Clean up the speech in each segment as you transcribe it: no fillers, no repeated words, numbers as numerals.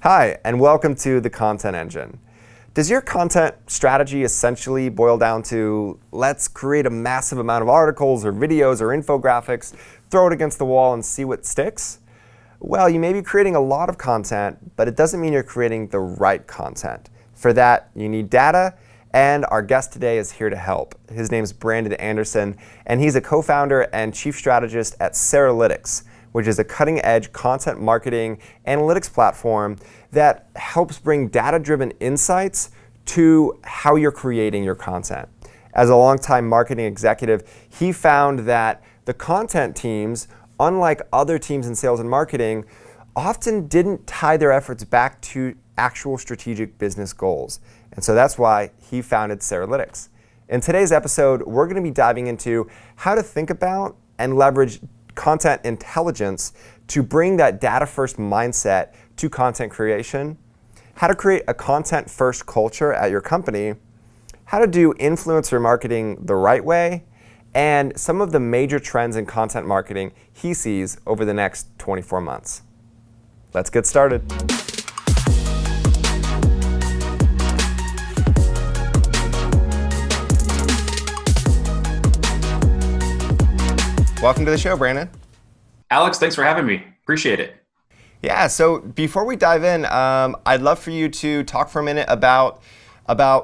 Hi, and welcome to the Content Engine. Does your content strategy essentially boil down to, let's create a massive amount of articles or videos or infographics, throw it against the wall and see what sticks? Well, you may be creating a lot of content, but it doesn't mean you're creating the right content. For that, you need data, and our guest today is here to help. His name is Brandon Andersen, and he's a co-founder and chief strategist at Ceralytics, which is a cutting-edge content marketing analytics platform that helps bring data-driven insights to how you're creating your content. As a longtime marketing executive, he found that the content teams, unlike other teams in sales and marketing, often didn't tie their efforts back to actual strategic business goals. And so that's why he founded Ceralytics. In today's episode, we're going to be diving into how to think about and leverage content intelligence to bring that data-first mindset to content creation, how to create a content-first culture at your company, how to do influencer marketing the right way, and some of the major trends in content marketing he sees over the next 24 months. Let's get started. Welcome to the show, Brandon. Alex, thanks for having me. Appreciate it. Yeah, so before we dive in, I'd love for you to talk for a minute about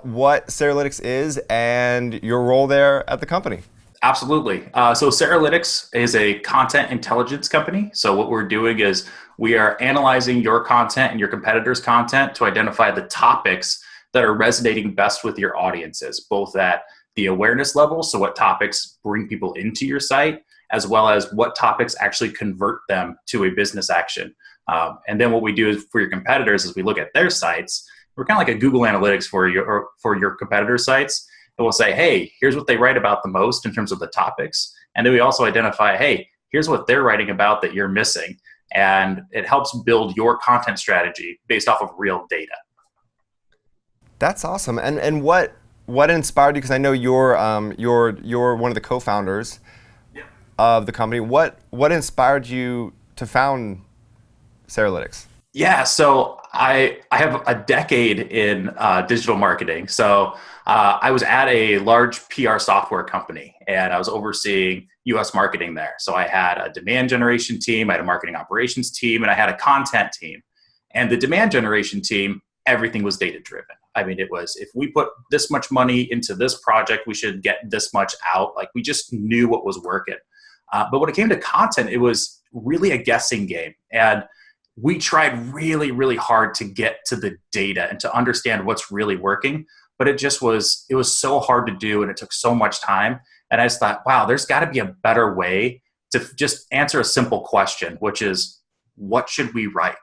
what Ceralytics is and your role there at the company. Absolutely. So Ceralytics is a content intelligence company. So what we're doing is we are analyzing your content and your competitors' content to identify the topics that are resonating best with your audiences, both at the awareness level, so what topics bring people into your site, as well as what topics actually convert them to a business action. And then what we do is for your competitors is we look at their sites. We're kind of like a Google Analytics for your competitor sites. And we'll say, hey, here's what they write about the most in terms of the topics. And then we also identify, hey, here's what they're writing about that you're missing. And it helps build your content strategy based off of real data. That's awesome. And what inspired you? Because I know you're one of the co-founders of the company. What inspired you to found Ceralytics? Yeah, so I have a decade in digital marketing. So I was at a large PR software company, and I was overseeing US marketing there. So I had a demand generation team, I had a marketing operations team, and I had a content team. And the demand generation team, everything was data driven. I mean, it was, if we put this much money into this project, we should get this much out. Like, we just knew what was working. But when it came to content, it was really a guessing game. And we tried really, really hard to get to the data and to understand what's really working. But it was so hard to do, and it took so much time. And I just thought, wow, there's got to be a better way to just answer a simple question, which is, what should we write?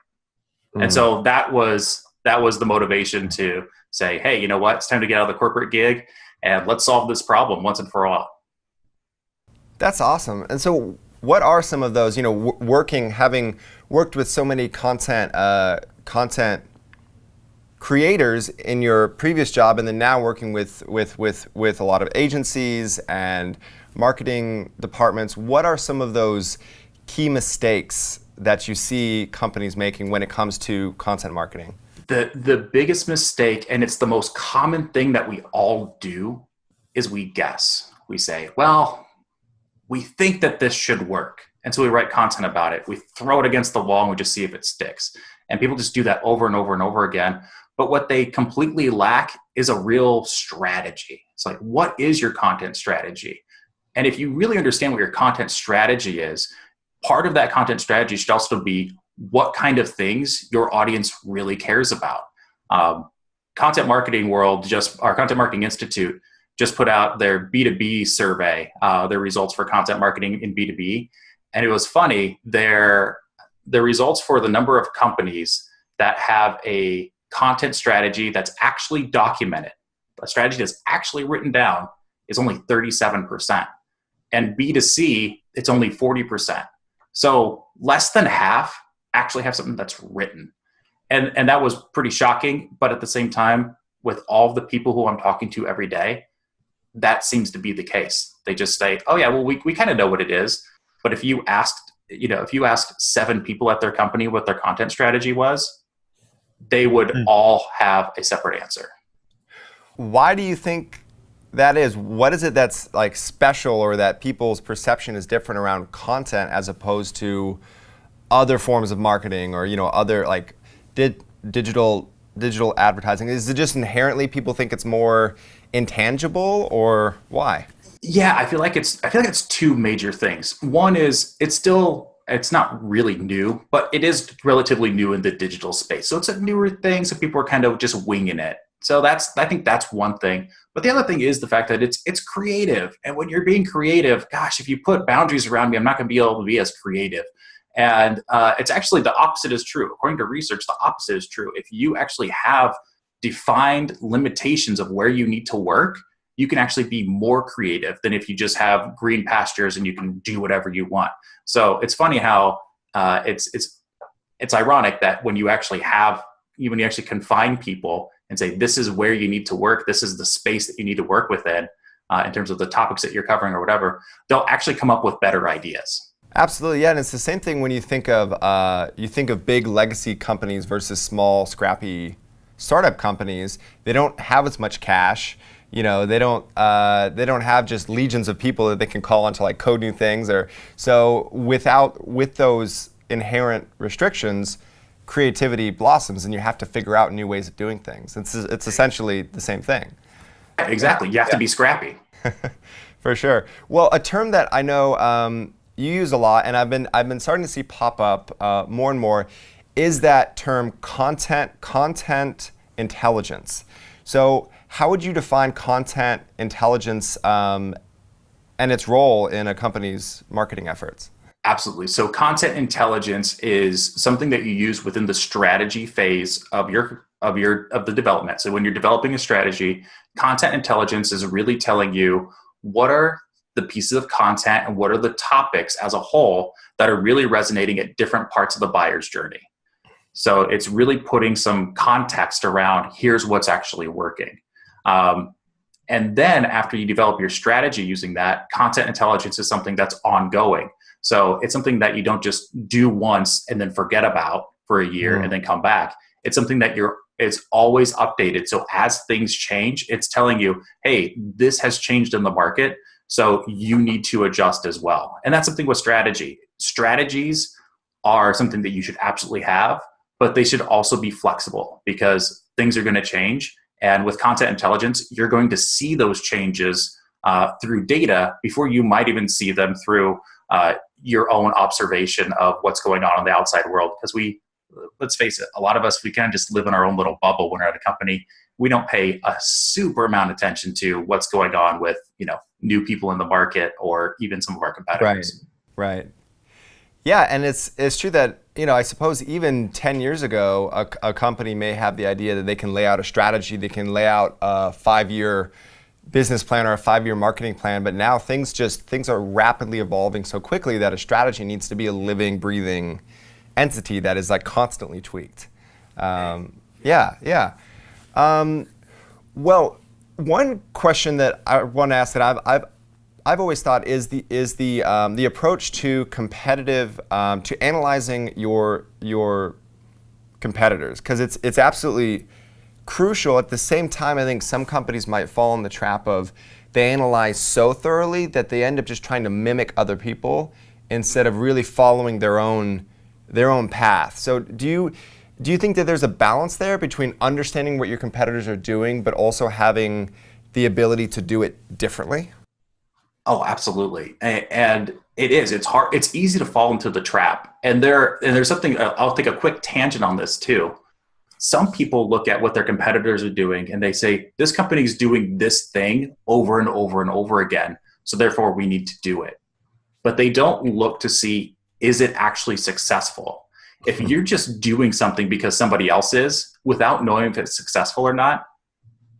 And so that was the motivation to say, hey, you know what? It's time to get out of the corporate gig and let's solve this problem once and for all. That's awesome. And so what are some of those, having worked with so many content creators in your previous job, and then now working with a lot of agencies and marketing departments, what are some of those key mistakes that you see companies making when it comes to content marketing? The biggest mistake, and it's the most common thing that we all do, is we guess. We say, well, we think that this should work. And so we write content about it. We throw it against the wall and we just see if it sticks. And people just do that over and over and over again. But what they completely lack is a real strategy. It's like, what is your content strategy? And if you really understand what your content strategy is, part of that content strategy should also be what kind of things your audience really cares about. Content Marketing World, our Content Marketing Institute, just put out their B2B survey, their results for content marketing in B2B. And it was funny, the results for the number of companies that have a content strategy that's actually documented, a strategy that's actually written down, is only 37%. And B2C, it's only 40%. So less than half actually have something that's written. And that was pretty shocking. But at the same time, with all the people who I'm talking to every day, that seems to be the case. They just say, oh yeah, well, we kind of know what it is. But if you asked 7 people at their company what their content strategy was, they would all have a separate answer. Why do you think that is? What is it that's like special, or that people's perception is different around content as opposed to other forms of marketing, or other like digital advertising? Is it just inherently people think it's more intangible, or why? Yeah, I feel like it's two major things. One is it's not really new, but it is relatively new in the digital space. So it's a newer thing, so people are kind of just winging it. So I think that's one thing. But the other thing is the fact that it's creative. And when you're being creative, gosh, if you put boundaries around me, I'm not going to be able to be as creative. And it's actually the opposite is true. According to research, the opposite is true. If you actually have defined limitations of where you need to work, you can actually be more creative than if you just have green pastures and you can do whatever you want. So it's funny how it's ironic that when you actually confine people and say, this is where you need to work, this is the space that you need to work within, in terms of the topics that you're covering or whatever, they'll actually come up with better ideas. Absolutely, yeah, and it's the same thing when you think of big legacy companies versus small, scrappy startup companies. They don't have as much cash. They don't have just legions of people that they can call on to like code new things. So with those inherent restrictions, creativity blossoms, and you have to figure out new ways of doing things. It's essentially the same thing. Exactly, you have to be scrappy. For sure. Well, a term that I know you use a lot, and I've been starting to see pop up more and more, is that term content intelligence. So how would you define content intelligence and its role in a company's marketing efforts? Absolutely. So content intelligence is something that you use within the strategy phase of the development. So when you're developing a strategy, content intelligence is really telling you what are the pieces of content and what are the topics as a whole that are really resonating at different parts of the buyer's journey. So it's really putting some context around here's what's actually working. And then after you develop your strategy using that, content intelligence is something that's ongoing. So it's something that you don't just do once and then forget about for a year and then come back. It's something that it's always updated. So as things change, it's telling you, hey, this has changed in the market, so you need to adjust as well. And that's something with strategy. Strategies are something that you should absolutely have, but they should also be flexible because things are going to change. And with content intelligence, you're going to see those changes through data before you might even see them through your own observation of what's going on in the outside world. Because let's face it, a lot of us, we kind of just live in our own little bubble when we're at a company. We don't pay a super amount of attention to what's going on with, new people in the market or even some of our competitors. Right. Yeah, and it's true that, I suppose even 10 years ago, a company may have the idea that they can lay out a strategy, they can lay out a 5-year business plan or a 5-year marketing plan, but now things are rapidly evolving so quickly that a strategy needs to be a living, breathing entity that is like constantly tweaked. Well, one question that I want to ask that I've always thought is the approach to competitive to analyzing your competitors, because it's absolutely crucial. At the same time, I think some companies might fall in the trap of they analyze so thoroughly that they end up just trying to mimic other people instead of really following their own path. So do you think that there's a balance there between understanding what your competitors are doing but also having the ability to do it differently? Oh, absolutely. And it's hard. It's easy to fall into the trap. And there's something, I'll take a quick tangent on this too. Some people look at what their competitors are doing and they say, this company is doing this thing over and over and over again, so therefore we need to do it. But they don't look to see, is it actually successful? If you're just doing something because somebody else is, without knowing if it's successful or not,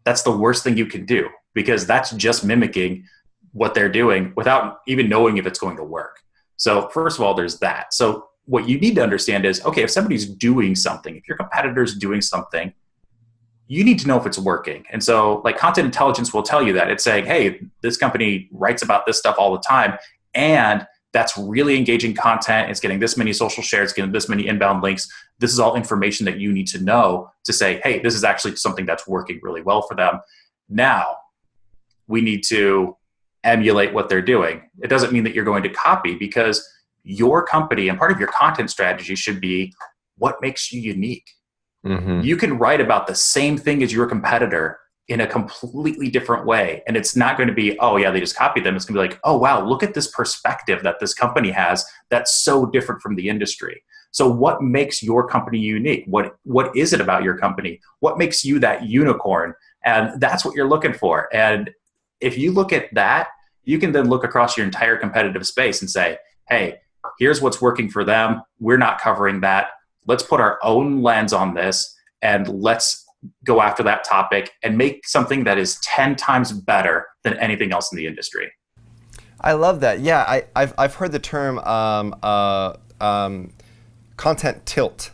that's the worst thing you can do, because that's just mimicking what they're doing without even knowing if it's going to work. So first of all, there's that. So what you need to understand is, okay, if somebody's doing something, if your competitor's doing something, you need to know if it's working. And so like content intelligence will tell you that. It's saying, hey, this company writes about this stuff all the time and that's really engaging content. It's getting this many social shares, getting this many inbound links. This is all information that you need to know to say, hey, this is actually something that's working really well for them. Now we need to emulate what they're doing. It doesn't mean that you're going to copy, because your company and part of your content strategy should be what makes you unique. Mm-hmm. You can write about the same thing as your competitor in a completely different way. And it's not going to be, oh yeah, they just copied them. It's going to be like, oh wow, look at this perspective that this company has that's so different from the industry. So what makes your company unique? What is it about your company? What makes you that unicorn? And that's what you're looking for. And if you look at that, you can then look across your entire competitive space and say, hey, here's what's working for them. We're not covering that. Let's put our own lens on this, and let's go after that topic and make something that is 10 times better than anything else in the industry. I love that. Yeah, I've heard the term content tilt,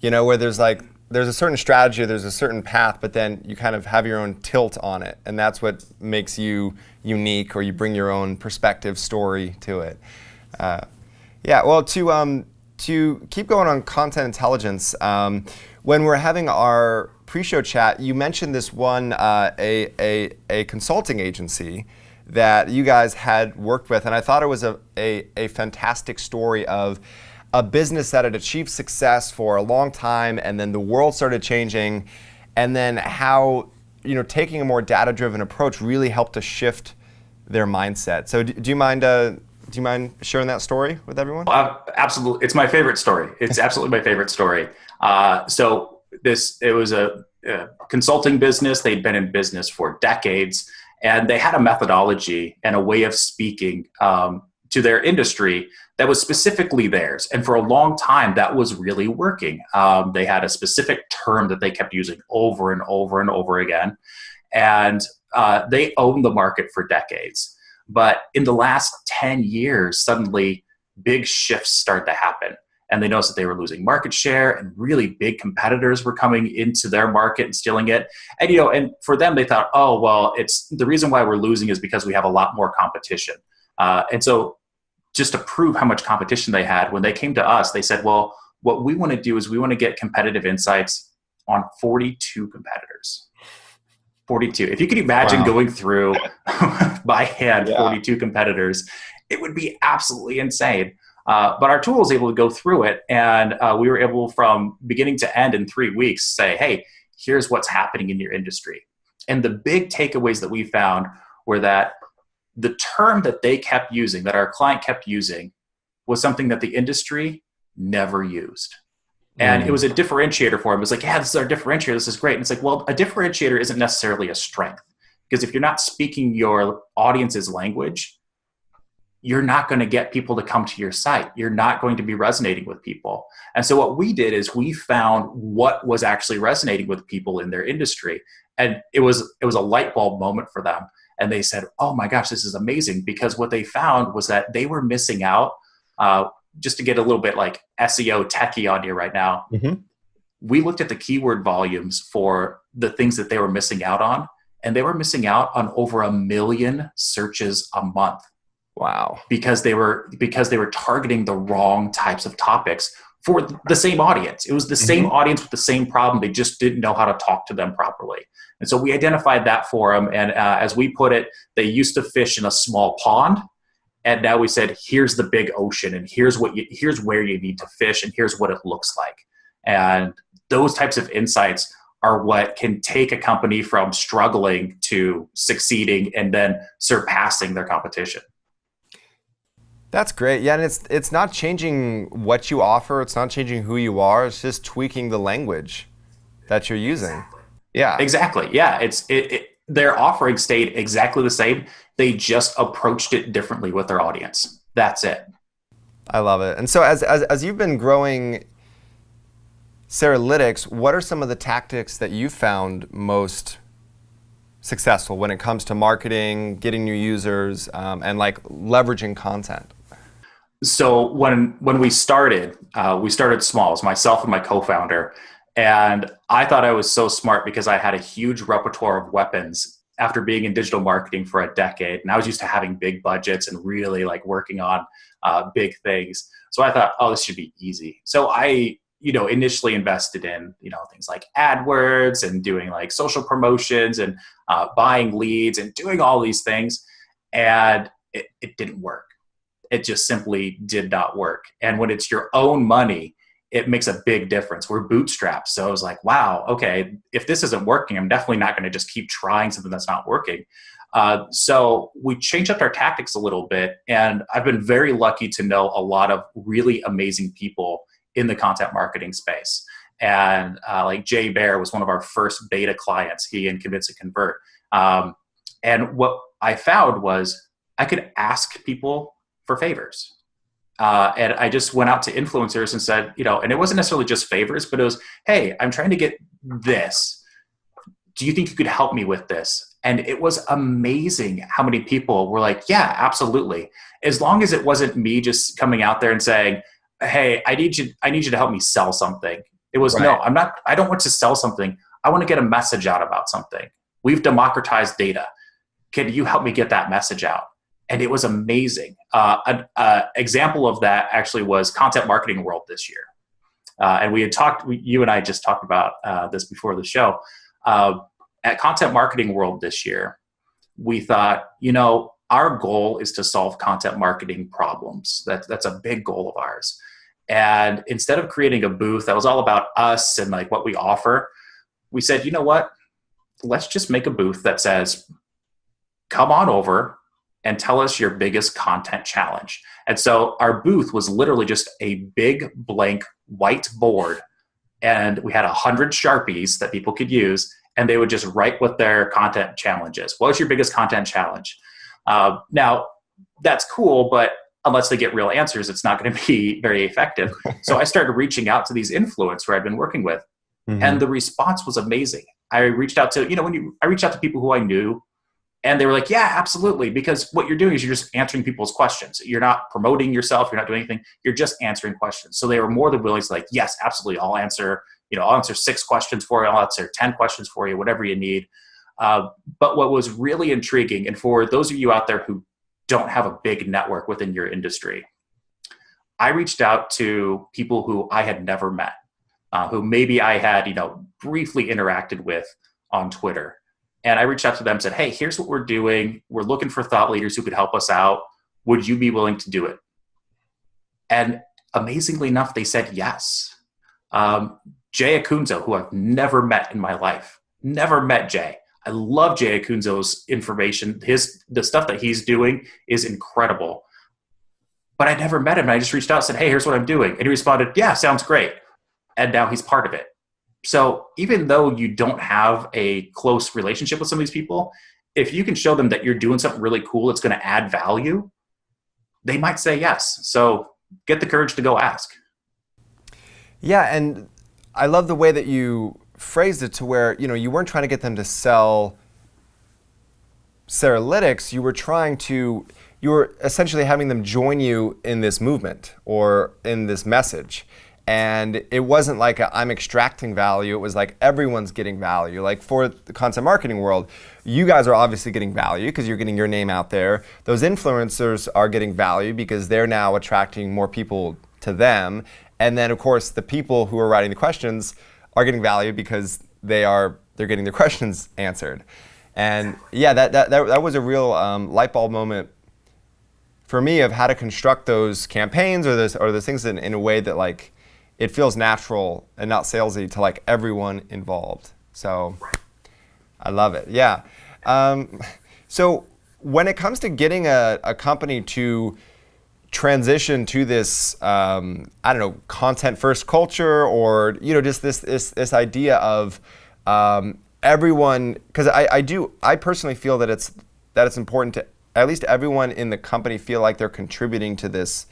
where there's a certain strategy, there's a certain path, but then you kind of have your own tilt on it, and that's what makes you unique, or you bring your own perspective, story to it. Yeah, well, to keep going on content intelligence, when we're having our pre-show chat, you mentioned this one, a consulting agency that you guys had worked with, and I thought it was a fantastic story of a business that had achieved success for a long time, and then the world started changing, and then how taking a more data-driven approach really helped to shift their mindset. So do you mind sharing that story with everyone? Absolutely. It's my favorite story. It's absolutely my favorite story. So it was a consulting business. They'd been in business for decades, and they had a methodology and a way of speaking to their industry that was specifically theirs. And for a long time, that was really working. They had a specific term that they kept using over and over and over again. And they owned the market for decades. But in the last 10 years, suddenly big shifts started to happen. And they noticed that they were losing market share, and really big competitors were coming into their market and stealing it. And, and for them, they thought, oh, well, it's the reason why we're losing is because we have a lot more competition. And so just to prove how much competition they had, when they came to us, they said, well, what we want to do is we want to get competitive insights on 42 competitors. 42. If you could imagine going through by hand 42 competitors, it would be absolutely insane. But our tool was able to go through it, and we were able, from beginning to end in 3 weeks, say, hey, here's what's happening in your industry. And the big takeaways that we found were that the term that they kept using, that our client kept using, was something that the industry never used. And it was a differentiator for him. It was like, yeah, this is our differentiator. This is great. And it's like, well, a differentiator isn't necessarily a strength, because if you're not speaking your audience's language, you're not going to get people to come to your site. You're not going to be resonating with people. And so what we did is we found what was actually resonating with people in their industry. And it was a light bulb moment for them. And they said, oh my gosh, this is amazing. Because what they found was that they were missing out, just to get a little bit like SEO techie on you right now. Mm-hmm. We looked at the keyword volumes for the things that they were missing out on, and they were missing out on over 1 million searches a month. Wow. Because they were targeting the wrong types of topics for the same audience. It was the same audience with the same problem. They just didn't know how to talk to them properly. And so we identified that for them. And as we put it, they used to fish in a small pond. And now we said, here's the big ocean, and here's where you need to fish, and here's what it looks like. And those types of insights are what can take a company from struggling to succeeding and then surpassing their competition. That's great. Yeah, and it's not changing what you offer. It's not changing who you are. It's just tweaking the language that you're using. Exactly. Yeah. Exactly. Yeah. Their offering stayed exactly the same. They just approached it differently with their audience. That's it. I love it. And so as you've been growing Ceralytics, what are some of the tactics that you found most successful when it comes to marketing, getting new users, and like leveraging content? So when we started small. It was myself and my co-founder. And I thought I was so smart because I had a huge repertoire of weapons after being in digital marketing for a decade, and I was used to having big budgets and really like working on big things. So I thought, oh, this should be easy. So I, initially invested in, things like AdWords and doing like social promotions and buying leads and doing all these things. And it didn't work. It just simply did not work. And when it's your own money, it makes a big difference. We're bootstrapped. So I was like, wow, okay, if this isn't working, I'm definitely not going to just keep trying something that's not working. So we changed up our tactics a little bit. And I've been very lucky to know a lot of really amazing people in the content marketing space. And like Jay Bear was one of our first beta clients, he and Convince and Convert. And what I found was I could ask people for favors. And I just went out to influencers and said, and it wasn't necessarily just favors, but it was, hey, I'm trying to get this. Do you think you could help me with this? And it was amazing how many people were like, yeah, absolutely. As long as it wasn't me just coming out there and saying, hey, I need you to help me sell something. It was, right. No, I don't want to sell something. I want to get a message out about something. We've democratized data. Can you help me get that message out? And it was amazing. An example of that actually was Content Marketing World this year. And we had talked, you and I just talked about this before the show. At Content Marketing World this year, we thought, our goal is to solve content marketing problems. That's a big goal of ours. And instead of creating a booth that was all about us and like what we offer, we said, you know what? Let's just make a booth that says, come on over and tell us your biggest content challenge. And so our booth was literally just a big blank white board. And we had 100 Sharpies that people could use, and they would just write what their content challenge is. What's your biggest content challenge? Now, that's cool, but unless they get real answers, it's not going to be very effective. So I started reaching out to these influencers I've been working with, and the response was amazing. I reached out to, I reached out to people who I knew, and they were like, yeah, absolutely. Because what you're doing is you're just answering people's questions. You're not promoting yourself. You're not doing anything. You're just answering questions. So they were more than willing to like, yes, absolutely. I'll answer 6 questions for you. I'll answer 10 questions for you, whatever you need. But what was really intriguing, and for those of you out there who don't have a big network within your industry, I reached out to people who I had never met, who maybe I had, briefly interacted with on Twitter. And I reached out to them and said, hey, here's what we're doing. We're looking for thought leaders who could help us out. Would you be willing to do it? And amazingly enough, they said yes. Jay Acunzo, who I've never met in my life, never met Jay. I love Jay Acunzo's information. The stuff that he's doing is incredible. But I never met him. And I just reached out and said, hey, here's what I'm doing. And he responded, yeah, sounds great. And now he's part of it. So even though you don't have a close relationship with some of these people, if you can show them that you're doing something really cool that's going to add value, they might say yes. So get the courage to go ask. Yeah, and I love the way that you phrased it to where, you weren't trying to get them to sell Ceralytics. You were essentially having them join you in this movement or in this message. And it wasn't like I'm extracting value. It was like everyone's getting value. Like for the content marketing world, you guys are obviously getting value because you're getting your name out there. Those influencers are getting value because they're now attracting more people to them. And then, of course, the people who are writing the questions are getting value because they're getting their questions answered. And yeah, that was a real light bulb moment for me of how to construct those campaigns or those things in a way that like it feels natural and not salesy to like everyone involved. So I love it. Yeah. So when it comes to getting a company to transition to this, content first culture, or just this idea of everyone, because I personally feel that it's important to at least everyone in the company feel like they're contributing to this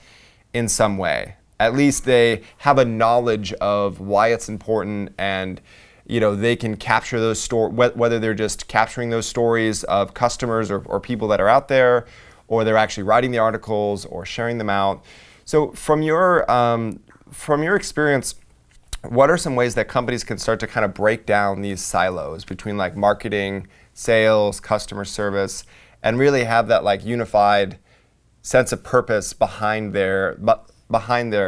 in some way. At least they have a knowledge of why it's important, and they can capture those stories, whether they're just capturing those stories of customers or people that are out there, or they're actually writing the articles or sharing them out. So from your experience, what are some ways that companies can start to kind of break down these silos between like marketing, sales, customer service, and really have that like unified sense of purpose behind their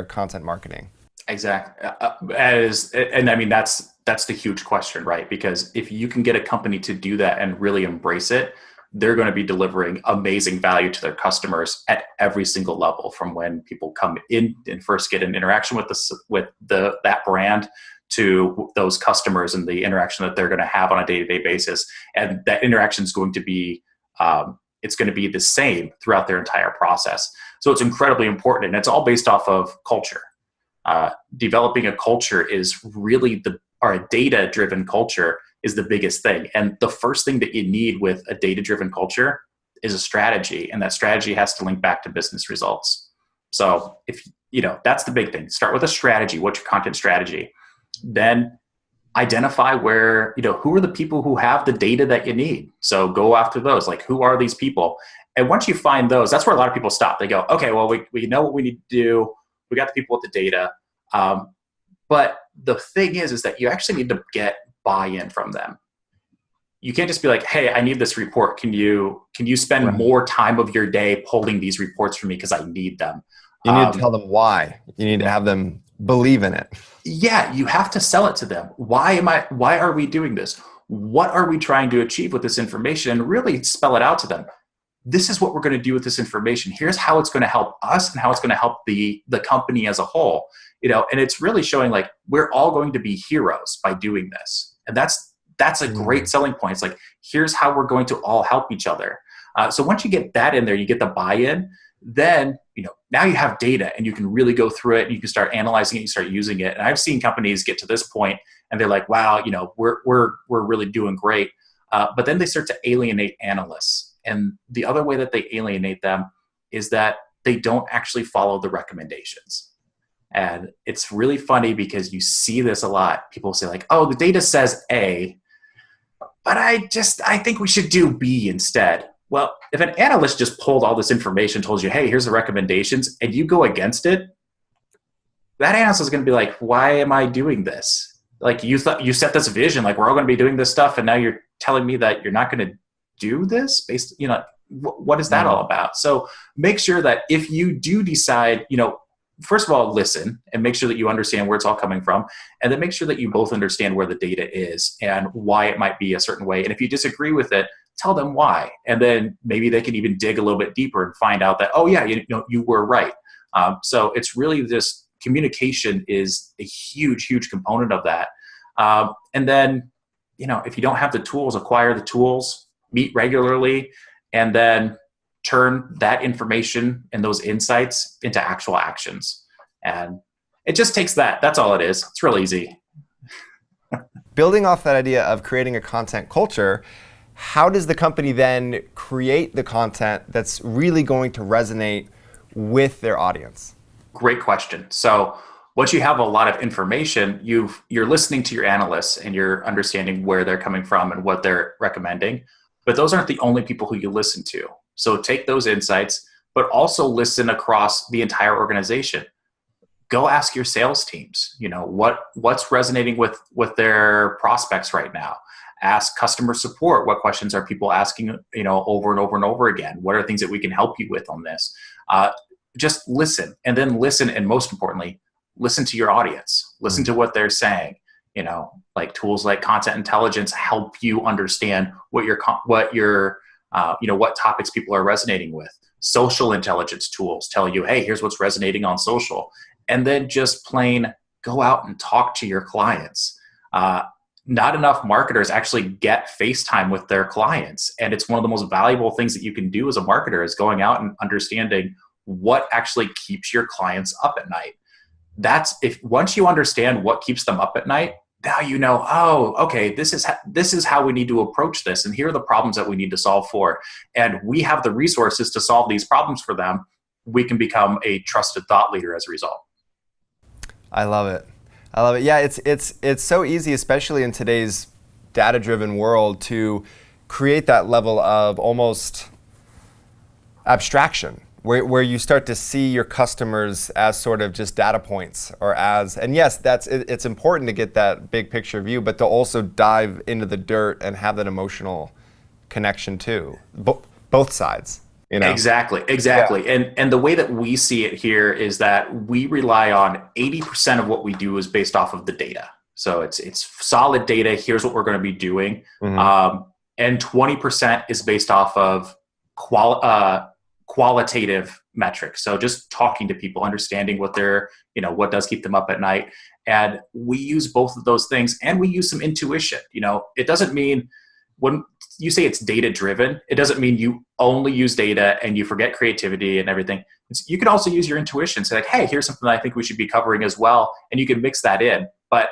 content marketing? Exactly. And I mean, that's the huge question, right? Because if you can get a company to do that and really embrace it, they're going to be delivering amazing value to their customers at every single level, from when people come in and first get an interaction with that brand, to those customers and the interaction that they're going to have on a day-to-day basis. And that interaction is going to be it's going to be the same throughout their entire process. So it's incredibly important, and it's all based off of culture. Developing a culture is really a data-driven culture is the biggest thing. And the first thing that you need with a data-driven culture is a strategy, and that strategy has to link back to business results. So if that's the big thing. Start with a strategy. What's your content strategy? Then identify who are the people who have the data that you need. So go after those. Like, who are these people? And once you find those, that's where a lot of people stop. They go, okay, well, we know what we need to do. We got the people with the data. But the thing is that you actually need to get buy-in from them. You can't just be like, hey, I need this report. Can you spend more time of your day pulling these reports for me because I need them? You need to tell them why. You need to have them believe in it. Yeah, you have to sell it to them. Why are we doing this? What are we trying to achieve with this information? And really spell it out to them. This is what we're going to do with this information. Here's how it's going to help us and how it's going to help the company as a whole. And it's really showing like we're all going to be heroes by doing this. And that's a great selling point. It's like, here's how we're going to all help each other. So once you get that in there, you get the buy-in, then now you have data and you can really go through it and you can start analyzing it, you start using it. And I've seen companies get to this point and they're like, wow, we're really doing great. But then they start to alienate analysts. And the other way that they alienate them is that they don't actually follow the recommendations. And it's really funny because you see this a lot. People say like, oh, the data says A, but I think we should do B instead. Well, if an analyst just pulled all this information, told you, hey, here's the recommendations, and you go against it, that analyst is going to be like, why am I doing this? Like, you thought you set this vision, like we're all going to be doing this stuff, and now you're telling me that you're not going to do this based, what is that all about? So make sure that if you do decide, first of all, listen and make sure that you understand where it's all coming from. And then make sure that you both understand where the data is and why it might be a certain way. And if you disagree with it, tell them why. And then maybe they can even dig a little bit deeper and find out that, oh yeah, you were right. So it's really this communication is a huge, huge component of that. And then, if you don't have the tools, acquire the tools, meet regularly, and then turn that information and those insights into actual actions. And it just takes that. That's all it is. It's real easy. Building off that idea of creating a content culture, how does the company then create the content that's really going to resonate with their audience? Great question. So once you have a lot of information, you're listening to your analysts and you're understanding where they're coming from and what they're recommending. But those aren't the only people who you listen to. So take those insights, but also listen across the entire organization. Go ask your sales teams, what's resonating with their prospects right now. Ask customer support, what questions are people asking, over and over and over again? What are things that we can help you with on this? Just listen, and then listen, and most importantly, listen to your audience. Listen to what they're saying. Like tools like content intelligence help you understand what topics people are resonating with. Social intelligence tools tell you, hey, here's what's resonating on social. And then just plain go out and talk to your clients. Not enough marketers actually get FaceTime with their clients. And it's one of the most valuable things that you can do as a marketer is going out and understanding what actually keeps your clients up at night. Once you understand what keeps them up at night, now oh, okay, this is how we need to approach this, and here are the problems that we need to solve for, and we have the resources to solve these problems for them. We can become a trusted thought leader as a result. I love it. Yeah, it's so easy, especially in today's data-driven world, to create that level of almost abstraction where you start to see your customers as sort of just data points, or as, and yes, it's important to get that big picture view, but to also dive into the dirt and have that emotional connection too. Both sides, you know? Exactly. And the way that we see it here is that we rely on 80% of what we do is based off of the data. So it's solid data. Here's what we're going to be doing. And 20% is based off of qualitative metrics. So just talking to people, understanding what they're, what does keep them up at night. And we use both of those things, and we use some intuition. It doesn't mean, when you say it's data driven, it doesn't mean you only use data and you forget creativity and everything. You can also use your intuition. Say like, hey, here's something that I think we should be covering as well. And you can mix that in, but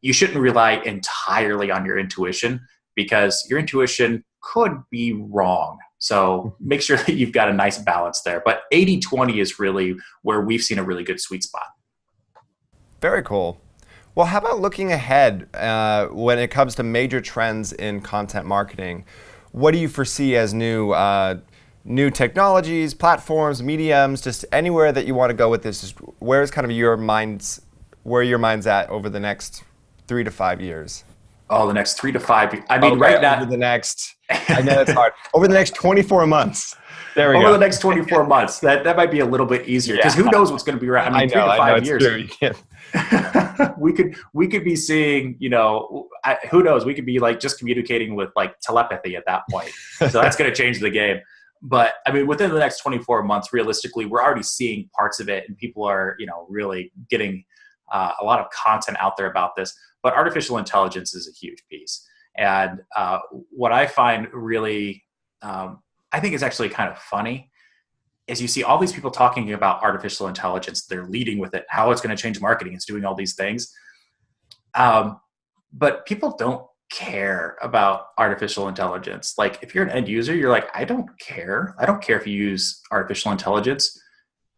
you shouldn't rely entirely on your intuition, because your intuition could be wrong. So make sure that you've got a nice balance there. But 80-20 is really where we've seen a really good sweet spot. Very cool. Well, how about looking ahead when it comes to major trends in content marketing? What do you foresee as new technologies, platforms, mediums, just anywhere that you want to go with this? Just where's kind of where your mind's at over the next 3 to 5 years? Oh, the next 3 to 5 years. I mean, right now. Over the next, I know that's hard. Over the next 24 months. There we go. Over the next 24 months. That might be a little bit easier, because who knows what's going to be around. I mean, 3 to 5 years. we could be seeing, who knows? We could be like just communicating with like telepathy at that point. So that's going to change the game. But I mean, within the next 24 months, realistically, we're already seeing parts of it, and people are, really getting a lot of content out there about this. But artificial intelligence is a huge piece. And what I find really, I think is actually kind of funny, is you see all these people talking about artificial intelligence. They're leading with it, how it's going to change marketing. It's doing all these things. But people don't care about artificial intelligence. Like, if you're an end user, you're like, I don't care. I don't care if you use artificial intelligence.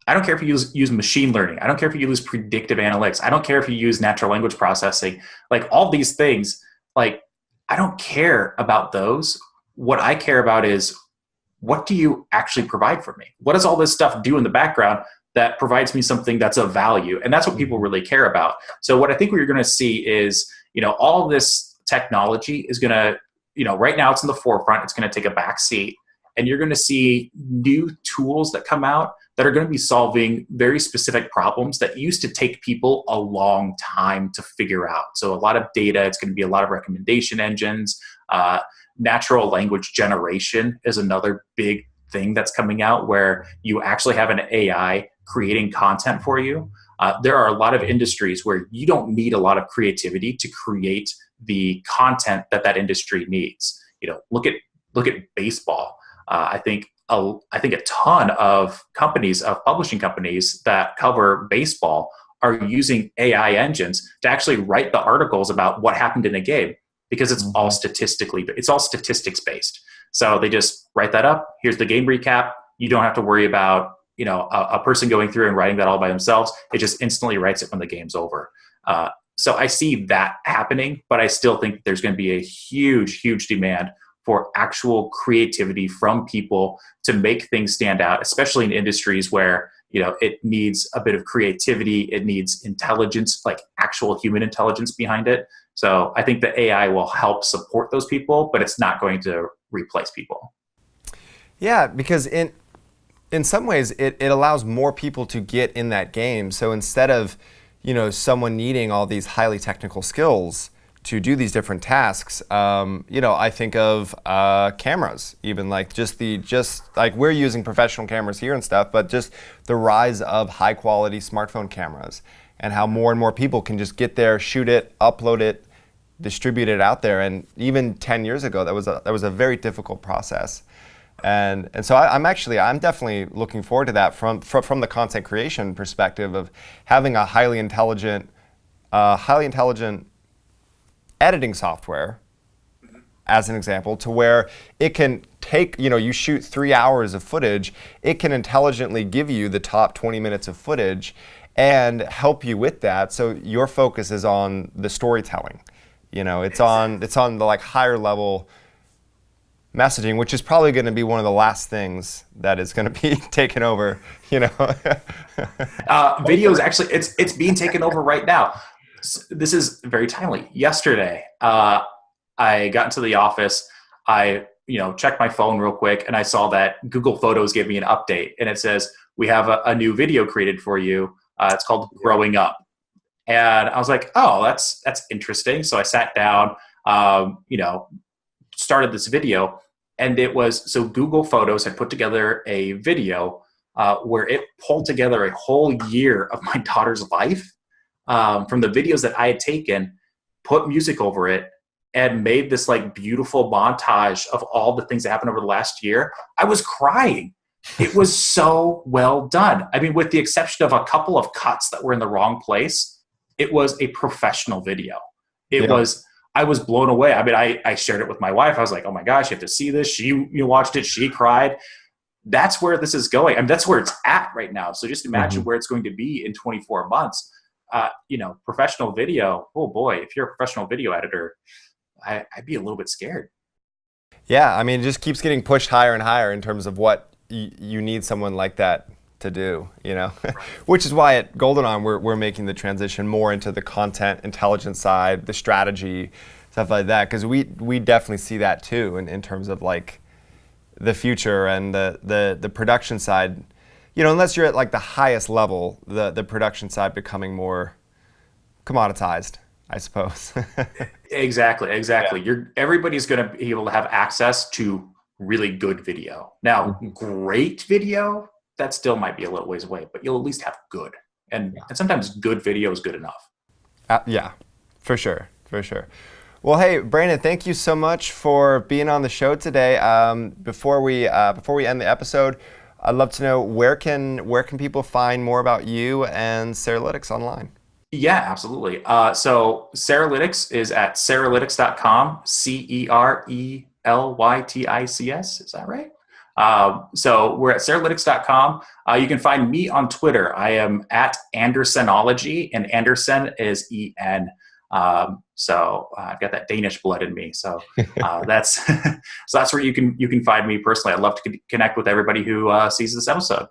I don't care if you use machine learning. I don't care if you use predictive analytics. I don't care if you use natural language processing. Like, all these things, like, I don't care about those. What I care about is, what do you actually provide for me? What does all this stuff do in the background that provides me something that's of value? And that's what people really care about. So what I think we're going to see is, all this technology is going to, right now it's in the forefront. It's going to take a back seat, and you're going to see new tools that come out that are going to be solving very specific problems that used to take people a long time to figure out. So a lot of data, it's going to be a lot of recommendation engines. Natural language generation is another big thing that's coming out, where you actually have an AI creating content for you. There are a lot of industries where you don't need a lot of creativity to create the content that industry needs. Look at baseball. I think a ton of publishing companies that cover baseball are using AI engines to actually write the articles about what happened in a game, because it's all statistics based. So they just write that up. Here's the game recap. You don't have to worry about, a person going through and writing that all by themselves. It just instantly writes it when the game's over. So I see that happening, but I still think there's going to be a huge, huge demand for actual creativity from people to make things stand out, especially in industries where, it needs a bit of creativity. It needs intelligence, like actual human intelligence behind it. So I think the AI will help support those people, but it's not going to replace people. Yeah, because in some ways it allows more people to get in that game. So instead of, someone needing all these highly technical skills to do these different tasks, I think of cameras, even like just like we're using professional cameras here and stuff, but just the rise of high quality smartphone cameras, and how more and more people can just get there, shoot it, upload it, distribute it out there. And even 10 years ago, that was a very difficult process. And so I'm definitely looking forward to that from the content creation perspective of having a highly intelligent editing software, as an example, to where it can take, you shoot 3 hours of footage, it can intelligently give you the top 20 minutes of footage and help you with that. So your focus is on the storytelling. It's on the like higher level messaging, which is probably going to be one of the last things that is going to be taken over, you know. Video is actually, it's being taken over right now. This is very timely. Yesterday, I got into the office. I checked my phone real quick, and I saw that Google Photos gave me an update, and it says, we have a new video created for you. It's called Growing Up. And I was like, oh, that's interesting. So I sat down, started this video, and it was, so Google Photos had put together a video where it pulled together a whole year of my daughter's life from the videos that I had taken, put music over it, and made this like beautiful montage of all the things that happened over the last year. I was crying. It was so well done. I mean, with the exception of a couple of cuts that were in the wrong place, it was a professional video. I was blown away. I mean, I shared it with my wife. I was like, oh my gosh, you have to see this. She watched it. She cried. That's where this is going. I mean, that's where it's at right now. So just imagine where it's going to be in 24 months. Professional video. Oh boy, if you're a professional video editor, I'd be a little bit scared. Yeah, I mean, it just keeps getting pushed higher and higher in terms of what you need someone like that to do, which is why at Golden On we're making the transition more into the content intelligence side, the strategy, stuff like that, because we definitely see that too in terms of like the future and the production side. Unless you're at like the highest level, the production side becoming more commoditized, I suppose. Exactly. Yeah. Everybody's going to be able to have access to really good video. Now, great video, that still might be a little ways away, but you'll at least have good. And sometimes good video is good enough. Yeah, for sure. Well, hey, Brandon, thank you so much for being on the show today. Before we end the episode, I'd love to know where can people find more about you and Ceralytics online? Yeah, absolutely. So Ceralytics is at ceralytics.com, Ceralytics. Is that right? So we're at ceralytics.com. You can find me on Twitter. I am at Andersenology, and Andersen is EN. So I've got that Danish blood in me. So that's where you can find me personally. I'd love to connect with everybody who sees this episode.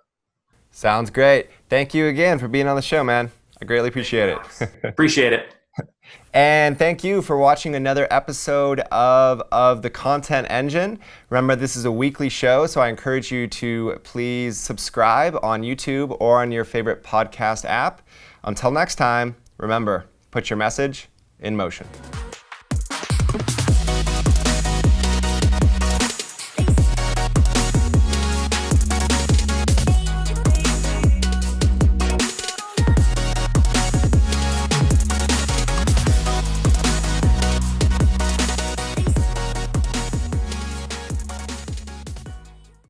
Sounds great. Thank you again for being on the show, man. I greatly appreciate it. Appreciate it. And thank you for watching another episode of The Content Engine. Remember, this is a weekly show, so I encourage you to please subscribe on YouTube or on your favorite podcast app. Until next time, remember, put your message in motion.